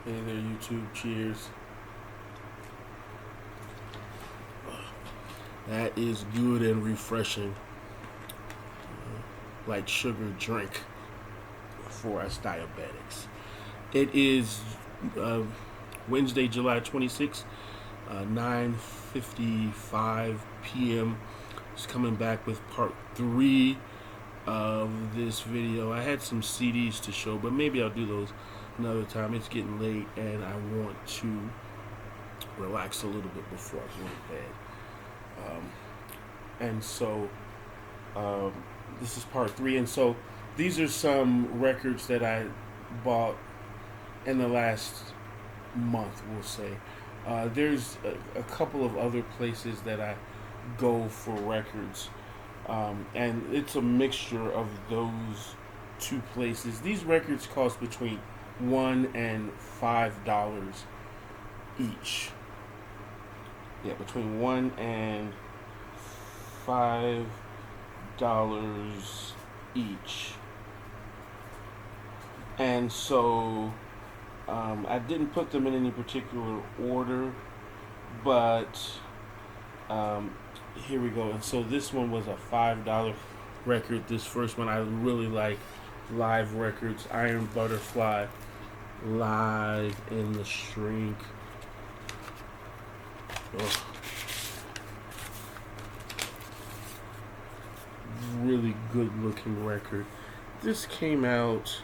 Hey there, YouTube. Cheers. That is good and refreshing, like sugar drink for us diabetics. It is uh, Wednesday, July 26th, 9:55 p.m. It's coming back with part 3 of this video. I had some CDs to show, but maybe I'll do those another time. It's getting late and I want to relax a little bit before I go to bed. And so um, this is part 3. And so these are some records that I bought in the last month, we'll say. There's a couple of other places that I go for records, and it's a mixture of those two places. These records cost between $1 and $5 each. Yeah, between $1 and $5 each. And so I didn't put them in any particular order, but here we go. And so this one was a $5 record. This first one I really like. Live Records, Iron Butterfly, Live in the Shrink. Ugh. Really good looking record. This came out,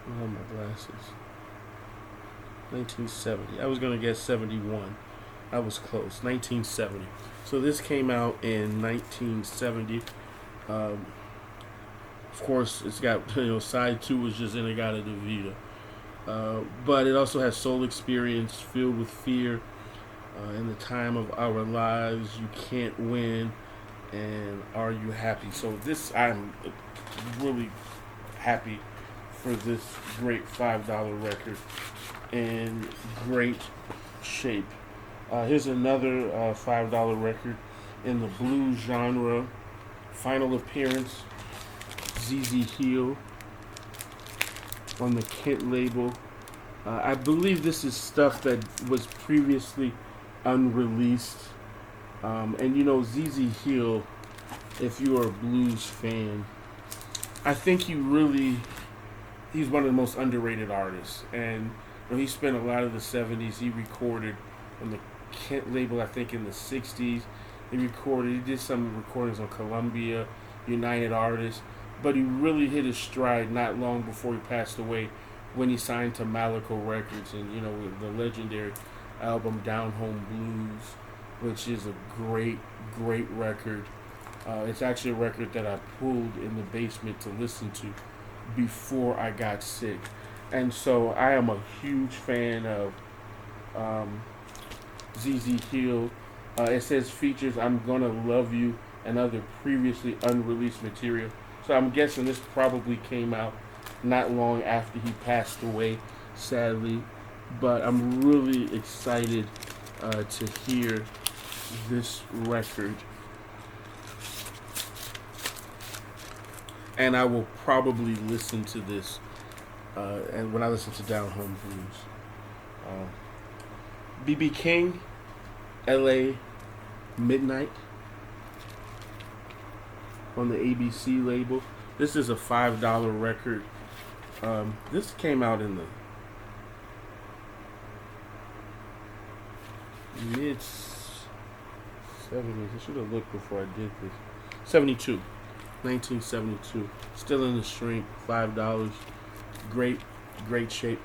oh, my glasses, 1970. I was gonna guess 71. I was close. 1970. So this came out in 1970. Of course, it's got, side 2 was just Inagata Vida. But it also has Soul Experience, Filled with Fear, In the Time of Our Lives, You Can't Win, and Are You Happy? So this, I'm really happy for this great $5 record in great shape. Here's another $5 record in the blues genre. Final Appearance, ZZ Hill on the Kent label. I believe this is stuff that was previously unreleased. And ZZ Hill, if you are a blues fan, I think he's one of the most underrated artists. And he spent a lot of the 70s, he recorded on the Kent label, I think in the 60s. He did some recordings on Columbia, United Artists, but he really hit his stride not long before he passed away when he signed to Malaco Records and, with the legendary album Down Home Blues, which is a great, great record. It's actually a record that I pulled in the basement to listen to before I got sick. And so I am a huge fan of ZZ Hill. It says features I'm Gonna Love You and other previously unreleased material. So I'm guessing this probably came out not long after he passed away, sadly. But I'm really excited to hear this record. And I will probably listen to this and when I listen to Down Home Blues. B.B. King, L.A. Midnight on the ABC label. This is a $5 record. This came out in the mid 70s. I should have looked before I did this. 1972. Still in the shrink. $5. Great, great shape.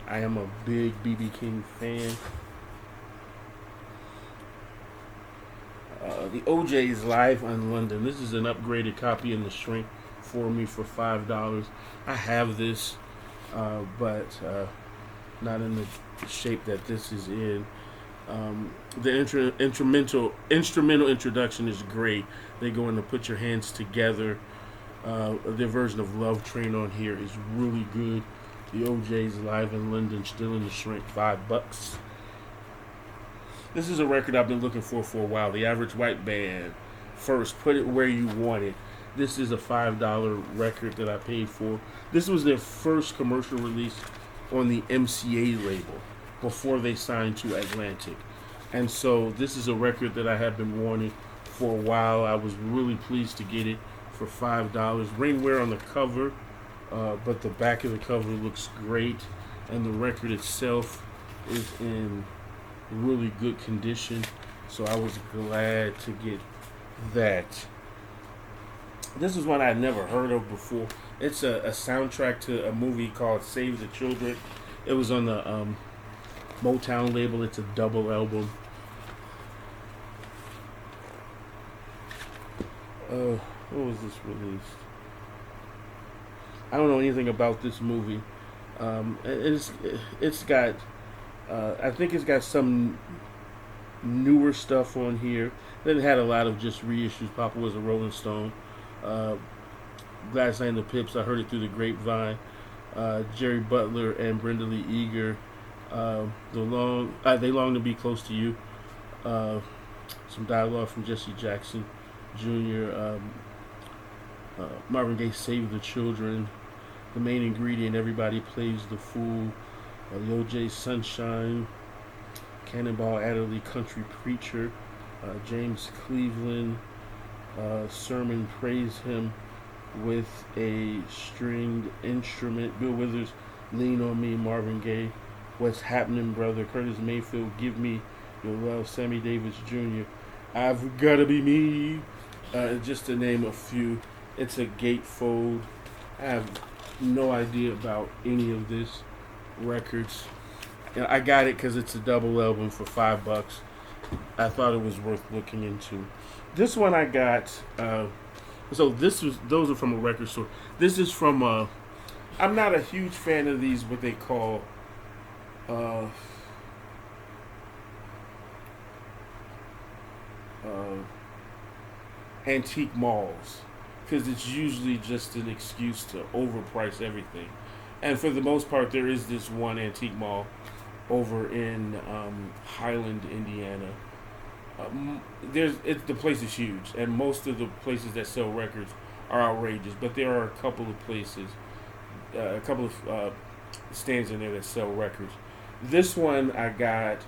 I am a big B.B. King fan. The OJ's Live in London. This is an upgraded copy in the shrink for me for $5. I have this, but not in the shape that this is in. The instrumental introduction is great. They go into Put Your Hands Together. Their version of Love Train on here is really good. The OJ's Live in London, still in the shrink, $5. This is a record I've been looking for a while. The Average White Band, First, Put It Where You Want It. This is a $5 record that I paid for. This was their first commercial release on the MCA label before they signed to Atlantic. And so this is a record that I have been wanting for a while. I was really pleased to get it for $5. Rainwear on the cover, but the back of the cover looks great, and the record itself is in really good condition. So I was glad to get that. This is one I'd never heard of before. It's a soundtrack to a movie called Save the Children. It was on the Motown label. It's a double album. What was this released? I don't know anything about this movie. It's got I think it's got some newer stuff on here. Then it had a lot of just reissues. Papa Was a Rolling Stone. Gladys Knight and the Pips. I heard it through the grapevine. Jerry Butler and Brenda Lee Eager. They Long to Be Close to You. Some dialogue from Jesse Jackson Jr. Marvin Gaye, Save the Children. The Main Ingredient, Everybody Plays the Fool. The O.J. Sunshine. Cannonball Adderley, Country Preacher. James Cleveland. Sermon, Praise Him with a Stringed Instrument. Bill Withers, Lean on Me. Marvin Gaye, What's Happening, Brother. Curtis Mayfield, Give Me Your Love. Sammy Davis Jr., I've Gotta Be Me. Just to name a few. It's a gatefold. I have no idea about any of this records. I got it because it's a double album for $5. I thought it was worth looking into. This one I got. Those are from a record store. This is from I'm not a huge fan of these what they call antique malls, because it's usually just an excuse to overprice everything. And for the most part, there is this one antique mall over in Highland, Indiana. The place is huge, and most of the places that sell records are outrageous. But there are a couple of places, stands in there that sell records. This one I got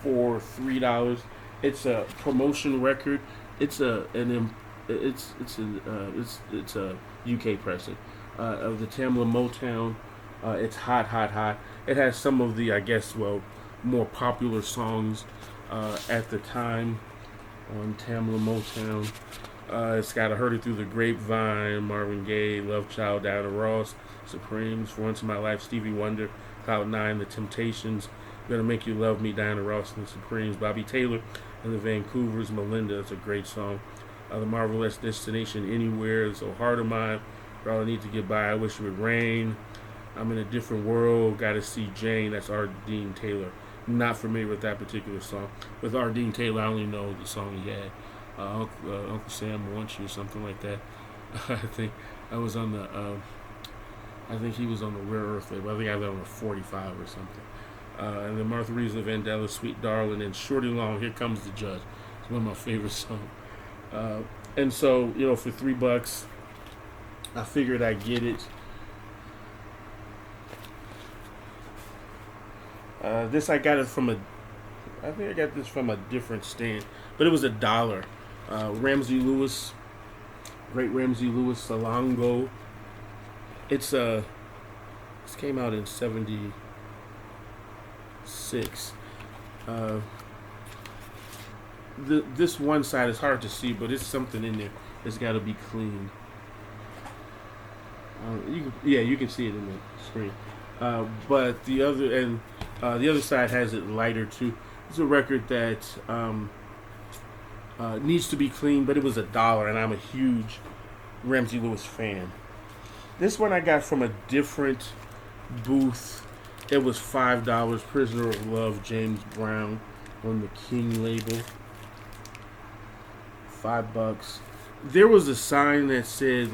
for $3. It's a promotion record. It's a UK pressing of the Tamla Motown. It's hot, hot, hot. It has some of the, I guess, more popular songs at the time on Tamla Motown. It's got I Heard It Through the Grapevine, Marvin Gaye, Love Child, Diana Ross, Supremes, For Once in My Life, Stevie Wonder, Cloud Nine, The Temptations, Gonna Make You Love Me, Diana Ross and the Supremes, Bobby Taylor and the Vancouvers, Melinda. It's a great song. The Marvelous Destination, Anywhere, So Hard of Mine, For All I Need to Get By, I Wish It Would Rain, I'm in a Different World, Gotta See Jane. That's R. Dean Taylor. Not familiar with that particular song. With R. Dean Taylor, I only know the song he had. Uncle Sam Wants You, or something like that. I think I was on the. I think he was on the Rare Earth label. I think I was on the 45 or something. And then Martha Reeves and Vandella, Sweet Darling, and Shorty Long, Here Comes the Judge. It's one of my favorite songs. And so, for $3, I figured I'd get it. This I got it from I think I got this from a different stand, but it was $1. Ramsey Lewis, great Ramsey Lewis, Salongo. This came out in '76. This one side is hard to see, but it's something in there. It's got to be cleaned. You can see it in the screen. But the other side has it lighter too. It's a record that needs to be cleaned, but it was $1, and I'm a huge Ramsey Lewis fan. This one I got from a different booth. It was $5. Prisoner of Love, James Brown, on the King label. $5. There was a sign that said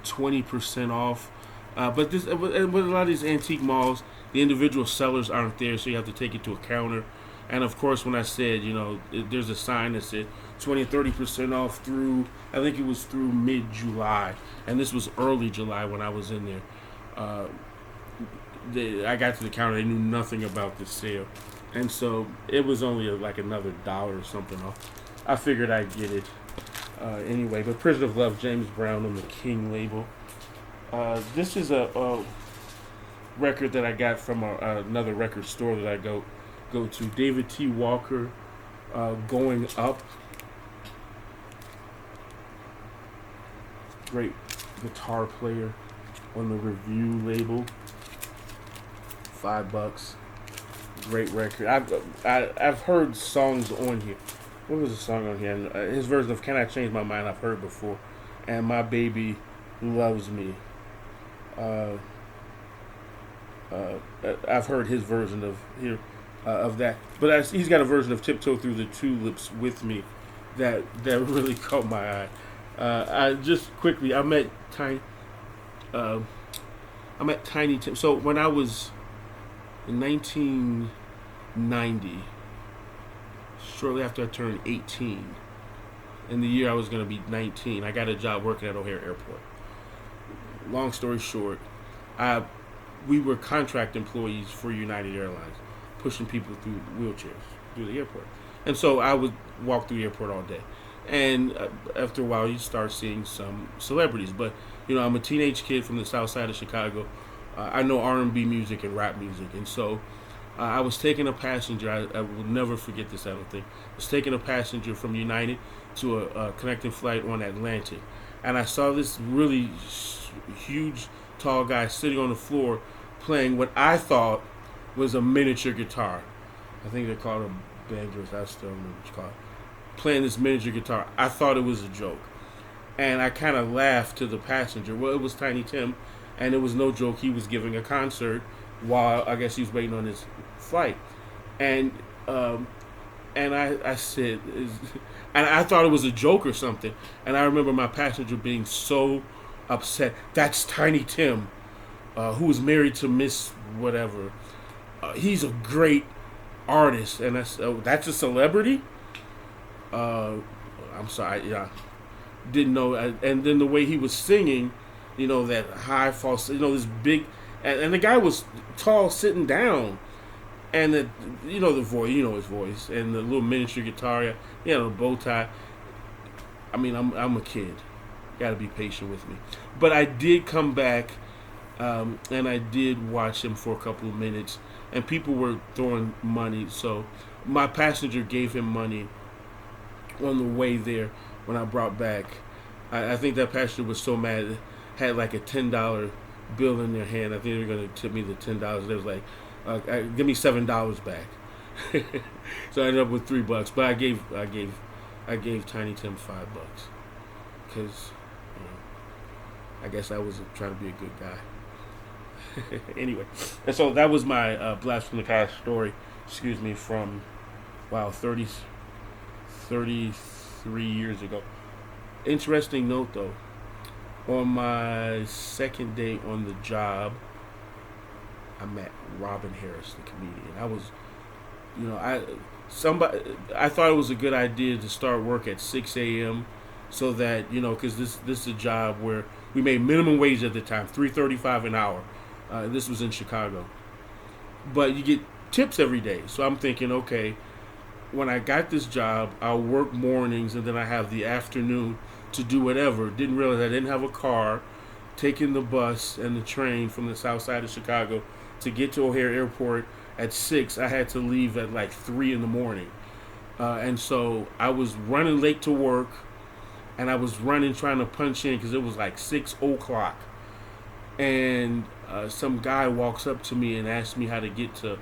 20% off. But with a lot of these antique malls, the individual sellers aren't there, so you have to take it to a counter. And of course, when I said, there's a sign that said 20 30% off through, I think it was through mid-July, and this was early July when I was in there. Uh, I got to the counter, they knew nothing about this sale, and so it was only like another dollar or something off. I figured I'd get it anyway. But Prisoner of Love, James Brown on the King label. This is a record that I got from another record store that I go to. David T. Walker, Going Up. Great guitar player on the Review label. $5. Great record. I've heard songs on here. What was the song on here? His version of "Can I Change My Mind" I've heard before, and "My Baby Loves Me." I've heard his version of here of that, but he's got a version of "Tiptoe Through the Tulips" with me that really caught my eye. I just quickly I met Tiny Tim. So when I was in 1990, shortly after I turned 18, in the year I was going to be 19, I got a job working at O'Hare Airport. Long story short, we were contract employees for United Airlines, pushing people through wheelchairs through the airport. And so I would walk through the airport all day. And after a while, you start seeing some celebrities. But, I'm a teenage kid from the south side of Chicago. I know R&B music and rap music. And so I was taking a passenger. I will never forget this, I don't think. I was taking a passenger from United to a connecting flight on Atlantic. And I saw this really huge, tall guy sitting on the floor playing what I thought was a miniature guitar. I think they call it a banjo. I still don't know what you call it. Playing this miniature guitar. I thought it was a joke. And I kind of laughed to the passenger. Well, it was Tiny Tim, and it was no joke. He was giving a concert while I guess he was waiting on his flight. And I said, and I thought it was a joke or something. And I remember my passenger being so upset. That's Tiny Tim, who was married to Miss whatever. He's a great artist. And I said, that's a celebrity? I'm sorry, didn't know. And then the way he was singing, that high falsetto, this big, and the guy was tall sitting down, and the voice, his voice, and the little miniature guitar, the bow tie. I mean, I'm a kid. Got to be patient with me. But I did come back, and I did watch him for a couple of minutes, and people were throwing money. So my passenger gave him money on the way there when I brought back. I think that passenger was so mad, had like a $10 bill in their hand. I think they were going to tip me the $10. They was like, give me $7 back. So I ended up with $3. But I gave Tiny Tim $5 because I guess I was trying to be a good guy. Anyway, and so that was my blast from the past story. Excuse me, from 33 years ago. Interesting note though, on my second day on the job, I met Robin Harris, the comedian. I thought it was a good idea to start work at 6 a.m. so that, because this is a job where we made minimum wage at the time, $3.35 an hour. This was in Chicago. But you get tips every day. So I'm thinking, okay, when I got this job, I'll work mornings and then I have the afternoon to do whatever. Didn't realize I didn't have a car. Taking the bus and the train from the south side of Chicago to get to O'Hare Airport at 6, I had to leave at like 3 in the morning. And so I was running late to work, and I was running trying to punch in because it was like 6:00. And some guy walks up to me and asks me how to get to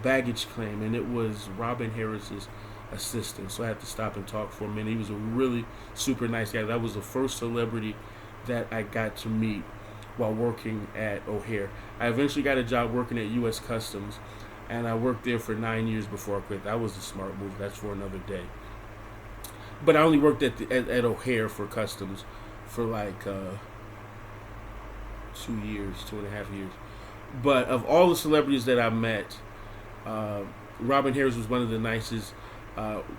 baggage claim, and it was Robin Harris's assistant. So I had to stop and talk for a minute. He was a really super nice guy. That was the first celebrity that I got to meet while working at O'Hare. I eventually got a job working at U.S. Customs, and I worked there for 9 years before I quit. That was a smart move. That's for another day. But I only worked at O'Hare for Customs for like 2 years, 2.5 years. But of all the celebrities that I met, Robin Harris was one of the nicest.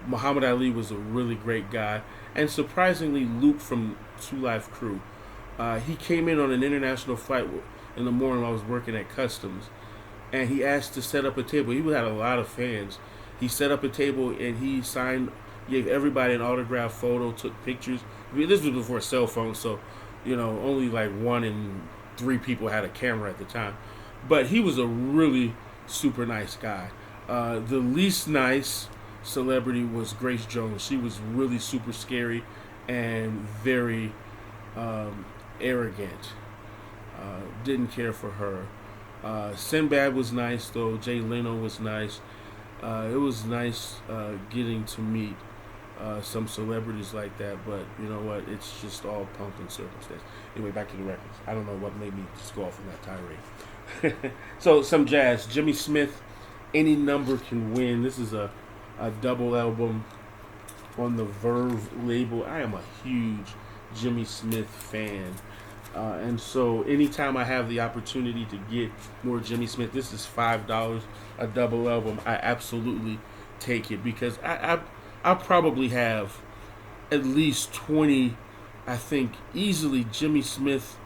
Muhammad Ali was a really great guy, and surprisingly, Luke from Two Live Crew. He came in on an international flight in the morning while I was working at Customs, and he asked to set up a table. He had a lot of fans. He set up a table and he signed, gave everybody an autograph photo, took pictures. I mean, this was before cell phones, so only like 1 in 3 people had a camera at the time. But he was a really super nice guy. The least nice celebrity was Grace Jones. She was really super scary and very arrogant. Didn't care for her. Sinbad was nice though. Jay Leno was nice. It was nice getting to meet some celebrities like that, but you know what? It's just all pomp and circumstance. Anyway, back to the records. I don't know what made me just go off on that tirade. So some jazz. Jimmy Smith, Any Number Can Win. This is a double album on the Verve label. I am a huge Jimmy Smith fan. And so anytime I have the opportunity to get more Jimmy Smith, this is $5, a double album. I absolutely take it because I probably have at least 20, I think, easily Jimmy Smith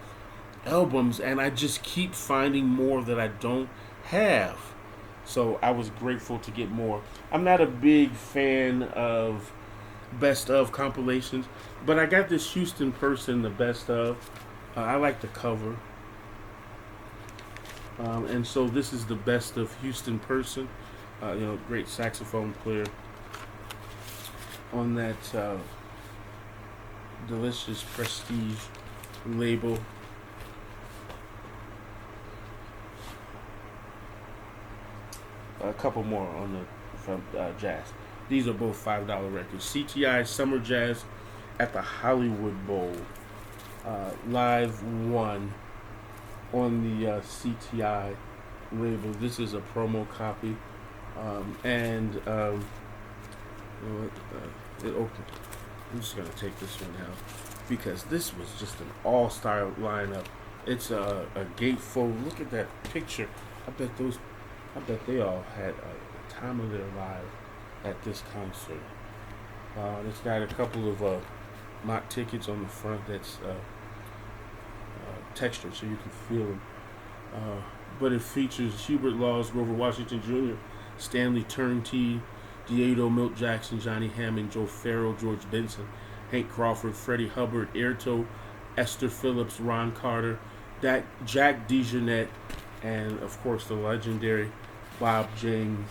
albums, and I just keep finding more that I don't have. So I was grateful to get more. I'm not a big fan of best of compilations, but I got this Houston Person, the best of. I like the cover. And so this is the best of Houston Person. Great saxophone player on that delicious prestige label. A couple more on the from jazz. These are both $5 records. CTI Summer Jazz at the Hollywood Bowl. Live 1 on the CTI label. This is a promo copy, it opened. I'm just gonna take this one out because this was just an all-star lineup. It's a gatefold. Look at that picture. I bet they all had a time of their lives at this concert. It's got a couple of mock tickets on the front that's textured so you can feel them. But it features Hubert Laws, Grover Washington Jr., Stanley Turntee, Diego Milt Jackson, Johnny Hammond, Joe Farrell, George Benson, Hank Crawford, Freddie Hubbard, Airto, Esther Phillips, Ron Carter, Jack DeJohnette, and of course the legendary Bob James.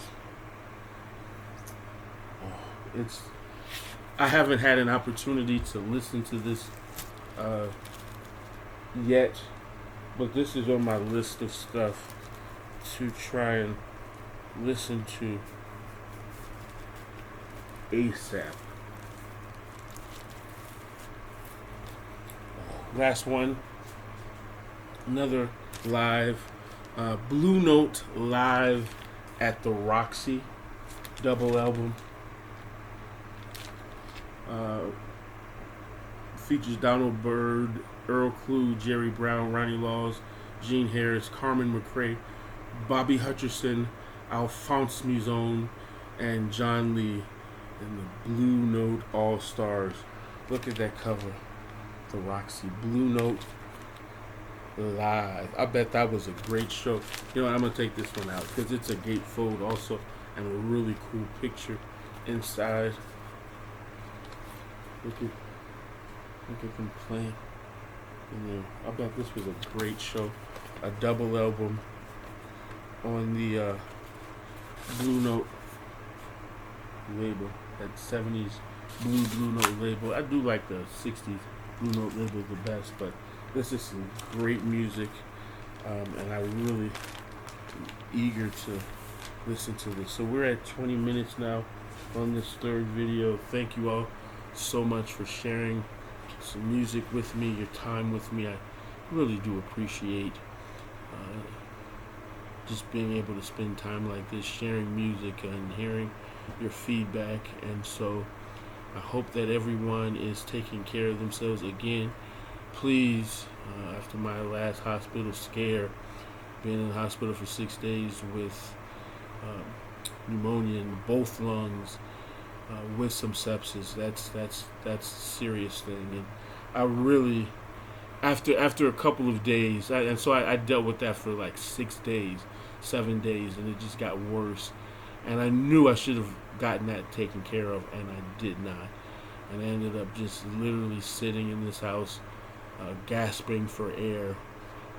I haven't had an opportunity to listen to this yet, but this is on my list of stuff to try and listen to ASAP. Last one, another live, Blue Note live at the Roxy, double album. Features Donald Byrd, Earl Klugh, Jerry Brown, Ronnie Laws, Gene Harris, Carmen McRae, Bobby Hutcherson, Alphonse Muzon, and John Lee, and the Blue Note All Stars. Look at that cover, the Roxy Blue Note live. I bet that was a great show. I'm gonna take this one out because it's a gatefold also, and a really cool picture inside. Look at them playing. I bet this was a great show. A double album on the Blue Note label. That 70s Blue Note label. I do like the 60s Blue Note label the best, but this is some great music, and I really am eager to listen to this. So we're at 20 minutes now on this third video. Thank you all so much for sharing some music with me, your time with me. I really do appreciate just being able to spend time like this, sharing music and hearing your feedback. And so I hope that everyone is taking care of themselves. Again, please, after my last hospital scare, being in the hospital for 6 days with pneumonia in both lungs, with some sepsis. That's a serious thing, and I really after a couple of days, and so I dealt with that for like 6 days, 7 days, and it just got worse. And I knew I should have gotten that taken care of, and I did not. And I ended up just literally sitting in this house, gasping for air,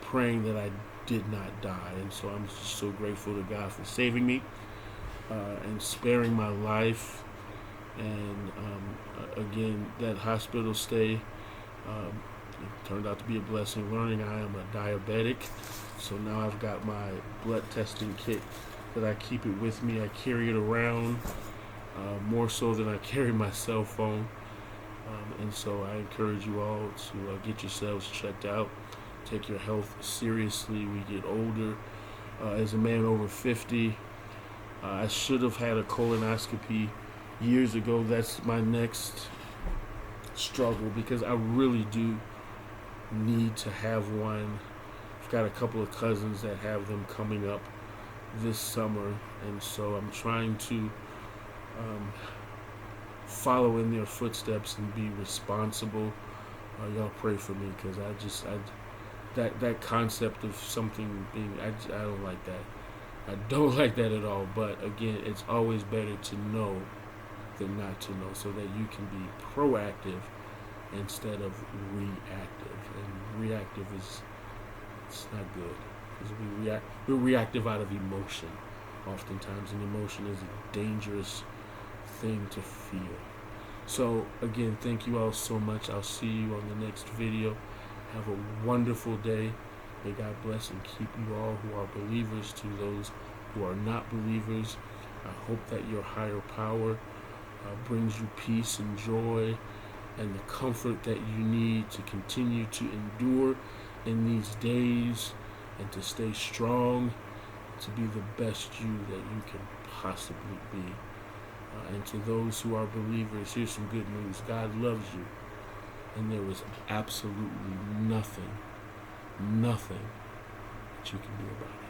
praying that I did not die. And so I'm just so grateful to God for saving me and sparing my life. And again, that hospital stay it turned out to be a blessing. Learning I am a diabetic, so now I've got my blood testing kit that I keep it with me. I carry it around more so than I carry my cell phone. And so I encourage you all to get yourselves checked out. Take your health seriously. We get older. As a man over 50, I should have had a colonoscopy years ago. That's my next struggle because I really do need to have one. I've got a couple of cousins that have them coming up this summer, and so I'm trying to follow in their footsteps and be responsible. Y'all pray for me because that concept of something being I don't like that. I don't like that at all. But again, it's always better to know than not to know, so that you can be proactive instead of reactive. And reactive it's not good because we're reactive out of emotion oftentimes, and emotion is a dangerous thing to feel. So again, thank you all so much. I'll see you on the next video. Have a wonderful day. May God bless and keep you all who are believers. To those who are not believers, I hope that your higher power brings you peace and joy and the comfort that you need to continue to endure in these days and to stay strong, to be the best you that you can possibly be. And to those who are believers, here's some good news. God loves you, and there is absolutely nothing that you can do about it.